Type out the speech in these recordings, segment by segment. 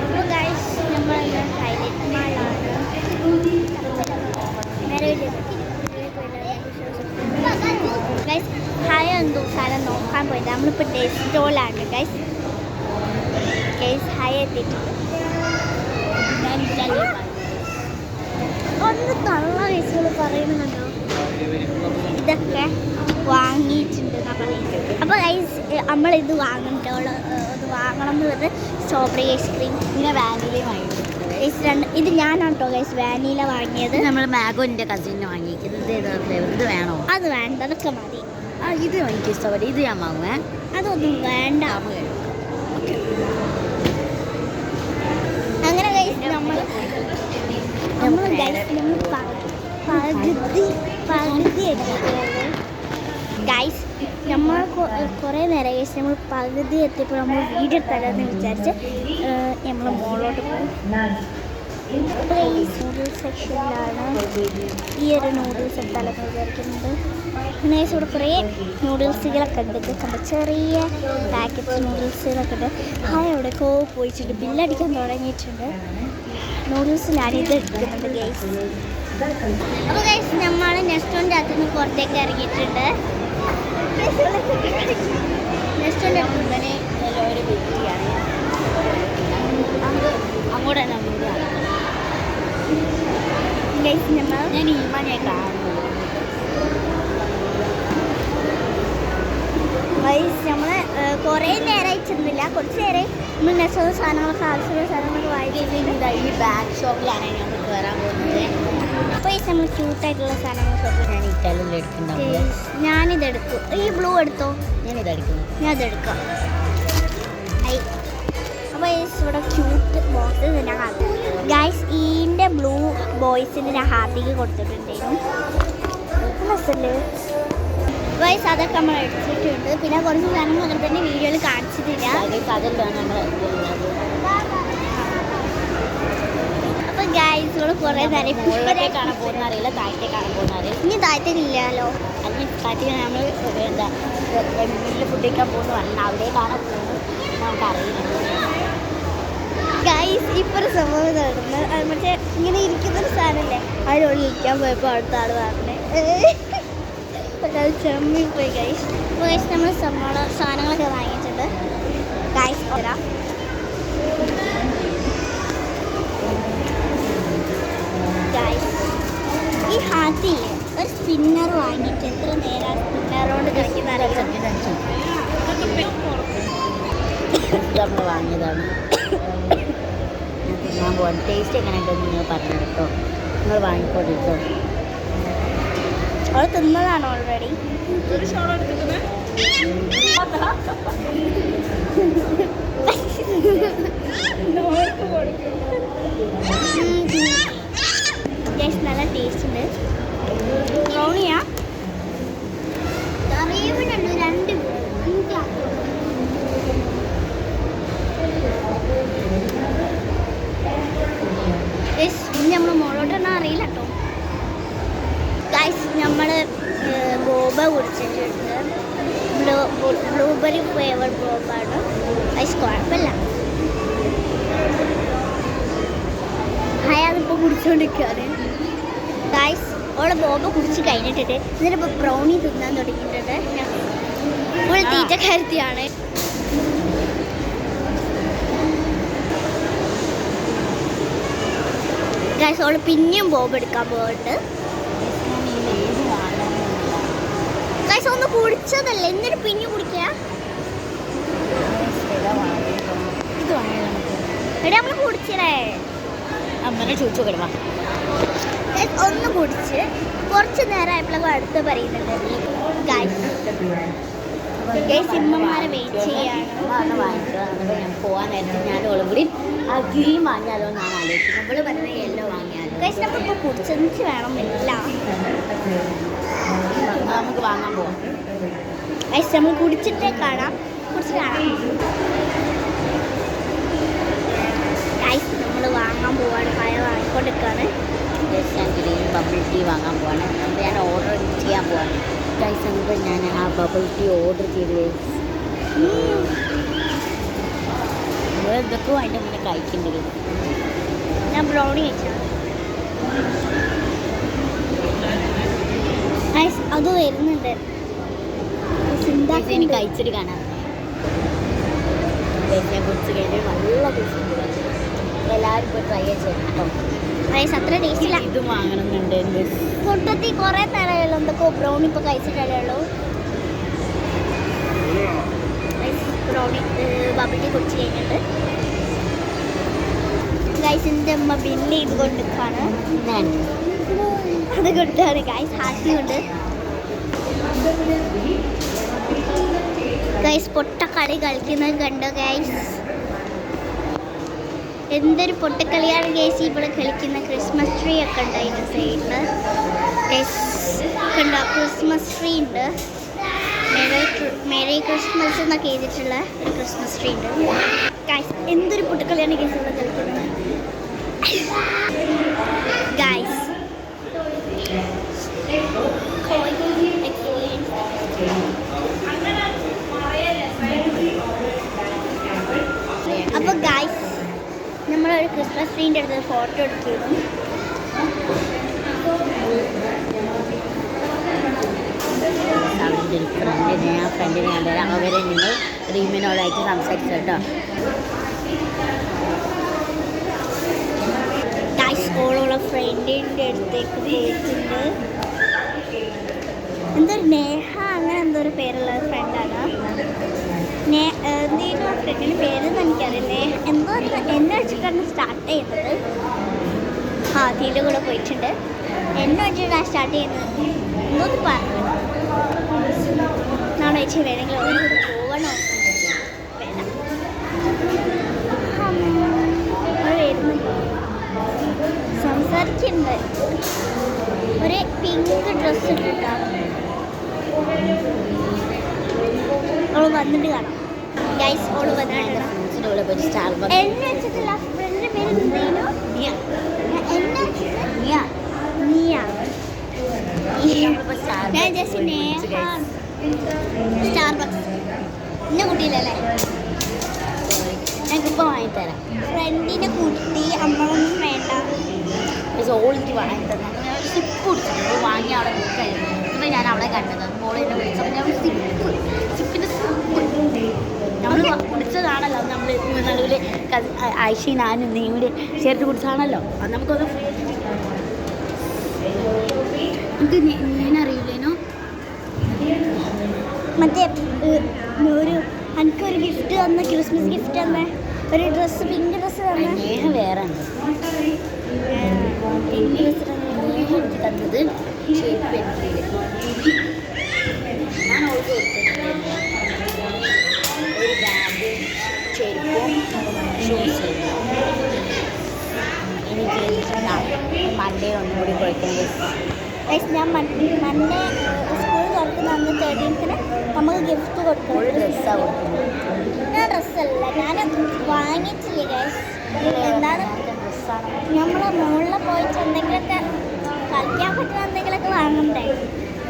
അപ്പോൾ ഗൈസ് നമ്മൾ highlight മാളാണ്. Guys ഹായ എന്തോ സ്ഥലം നോക്കാൻ പോയത് നമ്മളിപ്പോൾ ഡേ സ്റ്റോളാണ് ഗൈസ്. ഗൈസ് ഹായ എത്തിയിട്ടുണ്ട്. ഒന്ന് തള്ള കേസുകൾ പറയുന്നുണ്ടോ? ഇതൊക്കെ വാങ്ങിയിട്ടുണ്ട് എന്നാണ് പറയുന്നത്. അപ്പോൾ ഗൈസ് നമ്മളിത് വാങ്ങണ്ടോള് ഇത് വാങ്ങണം എന്ന് പറഞ്ഞ് സ്ട്രോബെറി ഐസ്ക്രീം പിന്നെ വാനില വാങ്ങിയിട്ടുണ്ട് ഗൈസ്. ഇത് ഞാനാണ് കേട്ടോ ഗൈസ് വാനില വാങ്ങിയത്. നമ്മൾ മാഗോൻ്റെ കസിന് വാങ്ങിയിരിക്കുന്നത്. ഇത് വേണോ? അത് വേണ്ട, അതൊക്കെ മതി. ഇത് എനിക്ക് ഇഷ്ടപ്പെട്ടു. ഇത് ഞാൻ വാങ്ങുവേ. അതൊന്നും വേണ്ട. അങ്ങനെ ഗൈസ് നമ്മൾ പകുതി എത്തിയിട്ടുള്ളൂ ഗൈസ്. നമ്മൾ കുറേ നേരം ഗൈസ് നമ്മൾ പകുതി എത്തിയപ്പോൾ നമ്മൾ വീഡിയോ എടുത്താലെന്ന് വിചാരിച്ച് നമ്മൾ മുകളിലോട്ട് പോകും. നൂഡിൽസ് സെക്ഷനിലാണ് ഈ ഒരു നൂഡിൽസ് എടുത്താലെന്ന് വിചാരിക്കുന്നത്. പിന്നെ ഇവിടെ കുറേ നൂഡിൽസുകളൊക്കെ ഉണ്ട്. കണ്ട ചെറിയ പാക്കറ്റ് നൂഡിൽസുകളൊക്കെ ഉണ്ട്. എവിടെയൊക്കെ പോയിട്ടുണ്ട്, ബില്ലടിക്കാൻ തുടങ്ങിയിട്ടുണ്ട്. നൂഡിൽസിലാണ് ഇത് എടുക്കുന്നുണ്ട് ഗൈസ്. അപ്പോൾ ഗൈസ് നമ്മൾ നെസ്റ്റോൻ്റെ അകത്തുനിന്ന് പുറത്തേക്ക് ഇറങ്ങിയിട്ടുണ്ട്. നെസ്റ്റോൻ്റെ അടുത്തുണ്ടനെ ഒരു വ്യക്തിയാണ് അങ്ങോട്ട് തന്നെ ഗൈസ്. ഞാൻ ഈമാനെ കാണുന്നത് ഗൈസ്. നമ്മൾ കുറേ നേരമായി ചെന്നില്ല, കുറച്ച് നേരമായി നമ്മൾ നെസ്റ്റോൻ്റെ സാധനങ്ങളൊക്കെ ആവശ്യമുള്ള സാധനങ്ങളൊക്കെ വാങ്ങിച്ചിട്ടുണ്ട്. ഈ ബാഗ് ഷോപ്പിലാണ് ഞങ്ങൾ കയറാൻ പോകുന്നത്. അപ്പോൾ ഈ നമ്മൾ ക്യൂട്ടായിട്ടുള്ള സാധനങ്ങൾ ഷോപ്പിൽ ഞാൻ ഇറ്റാലിയൻ എടുക്കുന്നുണ്ടാവും. ഞാനിതെടുക്കും. ഈ ബ്ലൂ എടുത്തോ? ഞാനിതെടുക്കും. ഞാൻ അതെടുക്കാം. അപ്പോൾ ഇവിടെ ക്യൂട്ട് ബോക്സ് ഞാൻ ഗൈസ് ഈൻ്റെ ബ്ലൂ ബോയ്സിന് ഞാൻ ഹാപ്പിക്ക് കൊടുത്തിട്ടുണ്ടായിരുന്നു. ഗൈസ് അതൊക്കെ നമ്മൾ എടുത്തിട്ടുണ്ട്. പിന്നെ കുറച്ച് സാധനങ്ങൾ അങ്ങനെ തന്നെ വീഡിയോയിൽ കാണിച്ചിട്ടില്ല. അപ്പോൾ ഗൈസ് ഇവിടെ കുറേ നേരം മുകളിലൊക്കെ കാണാൻ പോകുന്ന അറിയില്ല, താഴത്തെ കാണാൻ പോകുന്ന അറിയില്ല. ഇനി താഴത്തേക്കില്ലല്ലോ. അല്ലെങ്കിൽ താഴത്തേക്ക് നമ്മൾ എന്താ വീട്ടിൽ ഫുഡ് കഴിക്കാൻ പോകുന്നു പറഞ്ഞാൽ അവിടെ കാണാൻ പോകുന്നു നമുക്കറിയില്ല. ഗൈസ് ഇപ്പോൾ ഒരു സംഭവം നടന്നു. മറ്റേ ഇങ്ങനെ ഇരിക്കുന്നൊരു സാധനമല്ലേ, അതിനുള്ളിൽ ഇരിക്കാൻ പോയപ്പോൾ അടുത്ത ആൾ പറഞ്ഞേ അത് ചെമ്മിൽ പോയി ഗൈസ്. അപ്പോൾ ഗൈസ് നമ്മൾ സാധനങ്ങളൊക്കെ വാങ്ങിയിട്ടുണ്ട് ഗൈസ്. തരാം ഗൈസ്. ഈ ഹാത്തില്ലേ ഒരു സ്പിന്നർ വാങ്ങിയിട്ട് എത്ര നേരം സ്പിന്നറോട് കളിക്കുന്ന നമ്മൾ വാങ്ങിയതാണ്. ഞാൻ പോകാൻ ടേസ്റ്റ് എങ്ങനെ ഉണ്ടെന്ന് നിങ്ങൾ പറഞ്ഞു കേട്ടോ. നിങ്ങൾ വാങ്ങിക്കൊണ്ടിട്ടോ. അവൾ തിന്നതാണ് ഓൾറെഡി. നല്ല ടേസ്റ്റ് ഉണ്ട്. ബ്രൗണിയാ കറിയുന്നുണ്ട്. രണ്ട് നമ്മൾ മുകളോട്ട് തന്നെ അറിയില്ല കേട്ടോ ഗൈസ്. നമ്മൾ ബോബ കുടിച്ചിട്ടുണ്ട്. ബ്ലൂബെറി ഫ്ലേവർ ബോബാണ് ഗൈസ്. കുഴപ്പമില്ല. അതിപ്പോൾ കുടിച്ചുകൊണ്ടിരിക്കുകയാണ് ഗൈസ്. ഓളെ ബോബ കുടിച്ച് കഴിഞ്ഞിട്ടുണ്ട്. എന്നിട്ടിപ്പോൾ ബ്രൗണി തിന്നാൻ തുടങ്ങിയിട്ടുണ്ട്. ഫുൾ തീറ്റക്കാരത്തിയാണ്. ഗൈസ് ഓള് പിന്നെയും ബോബ് എടുക്കാൻ പോകുന്നുണ്ട് ഗൈസ്. ഒന്ന് കുടിച്ചതല്ലേ, എന്നിട്ട് പിന്നെ കുടിക്കുക. എടാ നമ്മൾ കുടിച്ചേ അമ്മനെ ചോദിച്ചു കിടവാ. ഒന്ന് കുടിച്ച് കുറച്ച് നേരമായപ്പോഴൊക്കെ അടുത്ത് പറയുന്നുണ്ട് ഗൈസ്. സിമ്മന്മാരെ വെയിറ്റ് ചെയ്യാണ്. ഞാൻ പോകാൻ നേരത്തെ ഞാൻ ഒളികൂടി ആ ഗ്രീൻ വാങ്ങിയാലോ ഞാൻ ആലോചിക്കും. നമ്മൾ പറഞ്ഞ യെല്ലോ വാങ്ങിയാലോ. ഗൈസ് നമ്മളിപ്പോൾ കുടിച്ചെന്ന് വേണം ഇല്ല നമുക്ക് വാങ്ങാൻ പോകാം ഗൈസ്. നമ്മൾ കുടിച്ചിട്ടേ കാണാം, കുടിച്ച് കാണാം ഗൈസ്. നമ്മൾ വാങ്ങാൻ പോവാണ്. പഴം വാങ്ങിക്കൊണ്ടിരിക്കുകയാണ്. ഞാൻ ഗ്രീൻ ബബിൾ ടീ വാങ്ങാൻ പോവാണ്. അപ്പോൾ ഞാൻ ഓർഡർ ചെയ്യാൻ പോവാണ് ഗൈസ്. എന്നിട്ട് ഞാൻ ആ ബബിൾ ടീ ഓർഡർ ചെയ്ത് എന്തൊക്കെയോ അതിൻ്റെ മുന്നേ കഴിക്കേണ്ടത്. ഞാൻ ബ്രൗണി കഴിച്ചാണ്. അത് വരുന്നുണ്ട്. ഇനി കഴിച്ചിട്ട് കാണാം. കുറിച്ച് കഴിഞ്ഞാൽ നല്ല ടേസ്റ്റ്. എല്ലാവരും പോയി ട്രൈ ചെയ്യണം കേട്ടോ. അത്ര ടേസ്റ്റില്ല. ഇതും വാങ്ങണമെന്നുണ്ട്. കൂട്ടത്തിൽ കുറേ നേരമല്ലോ എന്തൊക്കെ ബ്രൗണി ഇപ്പോൾ കഴിച്ചിട്ടല്ലേ ഉള്ളൂ. ബ്രൗണി ബബിൾ ടീ കുടിച്ച് കഴിഞ്ഞിട്ട് ഗൈസിൻ്റെ അമ്മ ബില്ല് ചെയ്ത് കൊണ്ടിരിക്കുകയാണ്. അത് കൊണ്ടാണ് ഗൈസ് ഹാപ്പി കൊണ്ട്. ഗൈസ് പൊട്ടക്കളി കളിക്കുന്നത് കണ്ടോ ഗൈസ്? എന്തൊരു പൊട്ടക്കളിയാണ് ഗൈസ് ഇവിടെ കളിക്കുന്ന. ക്രിസ്മസ് ട്രീ ഒക്കെ ഉണ്ട് അതിൻ്റെ സൈഡിൽ. കണ്ടോ ക്രിസ്മസ് ട്രീ ഉണ്ട്. മേരി ക്രിസ്മസ് എന്നൊക്കെ എഴുതിയിട്ടുള്ള ഒരു ക്രിസ്മസ് ട്രീ ഉണ്ട് ഗൈസ്. എന്തൊരു പൊട്ടക്കളിയാണ് ഗൈസ് ഇവിടെ കളിക്കുന്നത് ഗൈസ്. അപ്പോൾ ഗൈസ് നമ്മളൊരു ക്രിസ്മസ് ട്രീൻ്റെ അടുത്ത് ഫോട്ടോ എടുത്തിരുന്നു. ഫ്രണ്ടിനെ കണ്ടുതരാം. അവരെ നിങ്ങൾ റീമിനോടായിട്ട് സംസാരിച്ചു കേട്ടോ. ഗൈസ് ഓളുള്ള ഫ്രണ്ടിൻ്റെ അടുത്തേക്ക് പോയിട്ടുണ്ട്. എന്തൊരു നേഹ അങ്ങനെ എന്തോ ഒരു പേരുള്ള ഫ്രണ്ടാണ്. എന്തെങ്കിലും ആ ഫ്രണ്ടിൻ്റെ പേരെന്ന് എനിക്കറിയില്ലേ. എന്തോ എന്നെ വെച്ചിട്ടാണ് സ്റ്റാർട്ട് ചെയ്യുന്നത്. ഹാദിയുടെ കൂടെ പോയിട്ടുണ്ട്. എന്നെ വെച്ചിട്ടാണ് സ്റ്റാർട്ട് ചെയ്യുന്നത്. എന്തോന്ന് പറഞ്ഞു നാളെ വെച്ച് വേണമെങ്കിൽ ഒരു കൂടെ പോകണോ വേണം. വരുന്നുണ്ട് സംസാരിക്കുന്നുണ്ട്. ഒരു പിങ്ക് ഡ്രസ്സ് ഇട്ടിട്ടാണ് അവൾ വന്നിട്ട് കാണാം ഗൈസ്. ഓള് വന്നിട്ടുണ്ട്. എന്നെ വെച്ചിട്ടില്ല ഫ്രണ്ടിൻ്റെ പേര് എന്തേലും എന്നെ വെച്ചിട്ട് നീയാ. ഞാൻ ജസ്റ്റ് നേഹ സ്റ്റാർബക്സ് എന്നെ കൂട്ടിയില്ലല്ലേ. ഞങ്ങൾക്കിപ്പോൾ വാങ്ങിത്തരാം. ഫ്രണ്ടിനെ കൂട്ടി അമ്മളൊന്നും വേണ്ട. ഓൾറെഡി വാങ്ങിത്തരാം. ഞാൻ സിപ്പ് കുടിച്ചു വാങ്ങി അവിടെ നിൽക്കായിരുന്നു. ഇപ്പം ഞാൻ അവിടെ കണ്ടത് മോളെ എന്നെ വിളിച്ചപ്പോൾ ഞാൻ സിപ്പിൻ്റെ നമ്മൾ കുടിച്ചതാണല്ലോ. നമ്മൾ നടുവിൽ ആയിഷി ഞാനും നീ കൂടി ചേർത്ത് കുടിച്ചതാണല്ലോ. അത് നമുക്കൊന്ന് എനിക്ക് ഞാനറിയില്ലേനോ. മറ്റേ ഒരു എനിക്കൊരു ഗിഫ്റ്റ് തന്ന ക്രിസ്മസ് ഗിഫ്റ്റ് തന്ന ഒരു ഡ്രസ്സ് പിങ്ക് ഡ്രസ്സ് തന്നെ. നേഹ വേറെ ഉണ്ട്. പിങ്ക് ഡ്രസ്സ് എനിക്ക് തന്നത് ഷേപ്പ് ഞാൻ ഓർഡർ കൊടുത്തിട്ടുണ്ട്. ഒരു ബാഗ്, ചെരുപ്പും ഷൂസ്. എനിക്ക് മൺഡേ ഒന്നും കൂടി കൊടുക്കുന്നത്. ഞാൻ മൺഡേ സ്കൂൾ തുറക്കുന്ന അന്ന് 13th നമുക്ക് ഗിഫ്റ്റ് കൊടുക്കും. ഒരു ഡ്രസ്സാണ് കൊടുക്കുന്നത്. ഞാൻ ഡ്രസ്സല്ല ഞാൻ വാങ്ങിച്ചില്ലേ ഗൈസ്. എന്താണ് നമ്മൾ മുകളിൽ പോയിട്ട് എന്തെങ്കിലുമൊക്കെ കളിക്കാൻ പറ്റുന്ന എന്തെങ്കിലുമൊക്കെ വാങ്ങണ്ടേ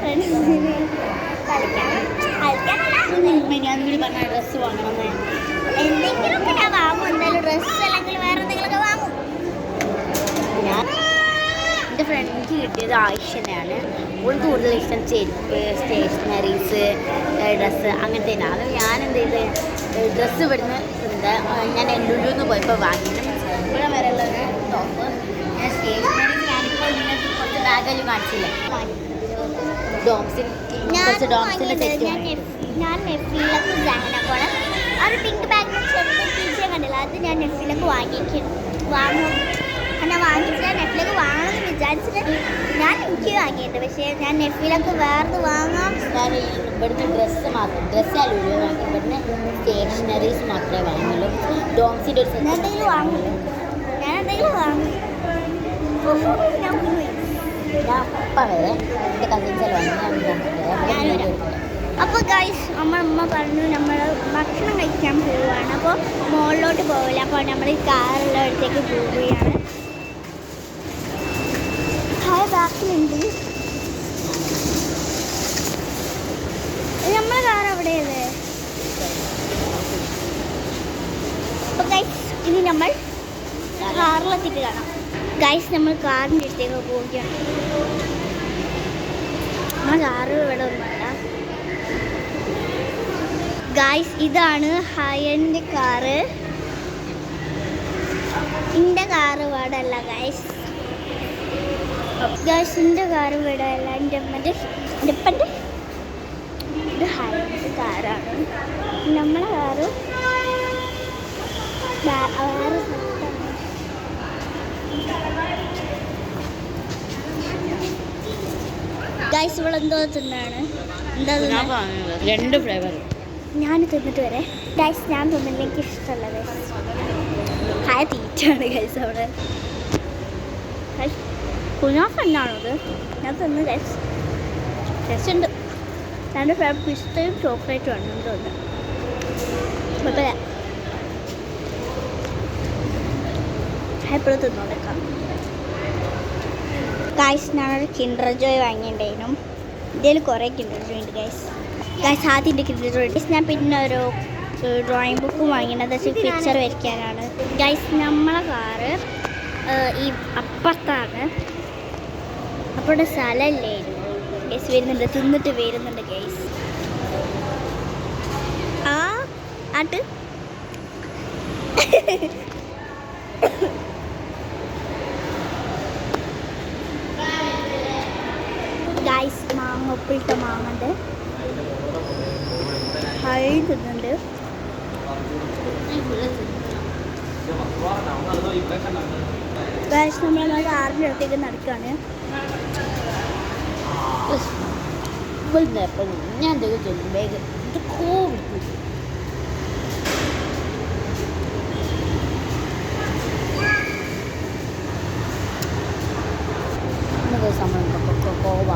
ഫ്രണ്ട്സിന് കളിക്കാനല്ല. ഞാൻ കൂടി പറഞ്ഞ ഡ്രസ്സ് വാങ്ങണമെന്ന്. എന്തെങ്കിലുമൊക്കെ ഞാൻ വാങ്ങും. എന്തായാലും ഡ്രസ്സ് അല്ലെങ്കിൽ വേറെ എന്തെങ്കിലുമൊക്കെ വാങ്ങും. ഞാൻ എൻ്റെ ഫ്രണ്ടിക്ക് കിട്ടിയത് ആയിഷനെയാണ്. ഓൾക്ക് കൂടുതൽ ഇഷ്ടം ചെരുപ്പ്, സ്റ്റേഷനറീസ്, ഡ്രസ്സ് അങ്ങനത്തെ. അത് ഞാൻ എന്ത് ചെയ്ത് ഡ്രസ്സ് ഇവിടുന്ന് ഞാൻ എല്ലുള്ളൂന്ന് പോയപ്പോൾ വാങ്ങി. ഇവിടെ വരെയുള്ള ടോപ്പ്. ഞാൻ സ്റ്റേഷനറീസ് ഞാനിപ്പോൾ നിങ്ങൾക്ക് കുറച്ച് ബാഗെല്ലാം കാണിച്ചില്ലേ. ഡോംസിൻ്റെ സെറ്റ് ഞാൻ നെഫിലൊക്കെ ജാനക്കോടെ ആ ഒരു പിങ്ക് ബാഗിന് ചെറുപ്പം ടീച്ചർ കണ്ടില്ല. അത് ഞാൻ നെഫിലൊക്കെ വാങ്ങും. ഞാൻ വാങ്ങിച്ചില്ല. നെഫിലൊക്കെ വാങ്ങണമെന്ന് വിചാരിച്ചിട്ട് ഞാൻ എനിക്ക് വാങ്ങിയിട്ട്. പക്ഷേ ഞാൻ നെഫിലൊക്കെ വേറെ വാങ്ങാം. ഞാൻ ഇവിടുന്ന് ഡ്രസ്സ് അല്ലല്ലോ വാങ്ങി. ഇവിടുന്ന് സ്റ്റേഷനറീസ് മാത്രമേ വാങ്ങുള്ളൂ. ഡോംസിൻ്റെ ഒരു ഞാൻ എന്തെങ്കിലും വാങ്ങും. ഞാൻ പോയി. ഞാൻ അപ്പം വരെ എൻ്റെ കസിൻസെല്ലാം വാങ്ങി. അപ്പോൾ ഗൈസ് അമ്മ പറഞ്ഞു നമ്മൾ ഭക്ഷണം കഴിക്കാൻ പോവുകയാണ്. അപ്പോൾ മുകളിലോട്ട് പോവില്ല. അപ്പോൾ നമ്മൾ ഈ കാറുള്ള അടുത്തേക്ക് പോവുകയാണ്. ബാക്കിലുണ്ട് നമ്മളെ കാർ അവിടെയല്ലേ. അപ്പോൾ ഗൈസ് ഇനി നമ്മൾ കാറിലെത്തിയിട്ട് കാണാം. ഗൈസ്, നമ്മൾ കാറിൻ്റെ അടുത്തേക്ക് പോവുകയാണ്. നമ്മൾ കാറ് ഇവിടെ ഒന്നുമല്ല. ഗൈസ്, ഇതാണ് ഹയൻ്റെ കാറ്. എൻ്റെ കാറ് ഇവിടെ അല്ല ഗൈസ്. ഗൈസ്, എൻ്റെ കാറ് ഇവിടെ അല്ല. എൻ്റെ അമ്മൻ്റെ ഇത് ഹയൻ്റെ കാറാണ്. നമ്മളെ കാറ് വേറെ ഗൈസ്, ഇവിടെ എന്തോ തിന്നാണ്. എന്താ രണ്ട് ഫ്ലേവർ ഞാൻ തിന്നിട്ട് വരെ. ഗൈസ്, ഞാൻ തിന്നില്ല, എനിക്ക് ഇഷ്ടമല്ല. ഹായ തീറ്റാണ് ഗൈസ് അവിടെ. കുനാഫ എന്നാണോ അത്? ഞാൻ തിന്ന് ഗൈസ്. ടേസ്റ്റ് ഉണ്ട്. എൻ്റെ ഫേവറേറ്റ് പിസ്തയും ചോക്ലേറ്റും ആണ് തോന്നുന്നത്. കുഴപ്പമില്ല. എപ്പോഴും തിന്നോടേക്കാം. ഗൈസ്, ഞാനൊരു കിൻഡർ ജോയ് വാങ്ങിയിട്ടുണ്ടായിരുന്നു. ഇതിൽ കുറേ കിൻഡർ ജോയ് ഉണ്ട് ഗൈസ്. ഗൈസ്, ആദ്യം കിൻഡർ ജോയ്. ഞാൻ പിന്നെ ഒരു ഡ്രോയിങ് ബുക്ക് വാങ്ങിയത് പിക്ചർ വരയ്ക്കാനാണ്. ഗൈസ്, നമ്മളെ കാറ് ഈ അപ്പുറത്താണ്. അപ്പോൾ സ്ഥലമല്ലേ ഗൈസ്. വരുന്നുണ്ട്, തിന്നിട്ട് വരുന്നുണ്ട് ഗൈസ്. ആ ആട്ട് ഗൈസ്, മാങ്ങ ഉപ്പിട്ട മാങ്ങണ്ട്. ഹൈ തിന്നുന്നുണ്ട്. ഗൈസ്, നമ്മൾ കാറിൻ്റെ അടുത്തേക്ക് നടക്കുകയാണ്. ഞാൻ എന്തൊക്കെ വേഗം ഇത് കോവിഡ് കോവ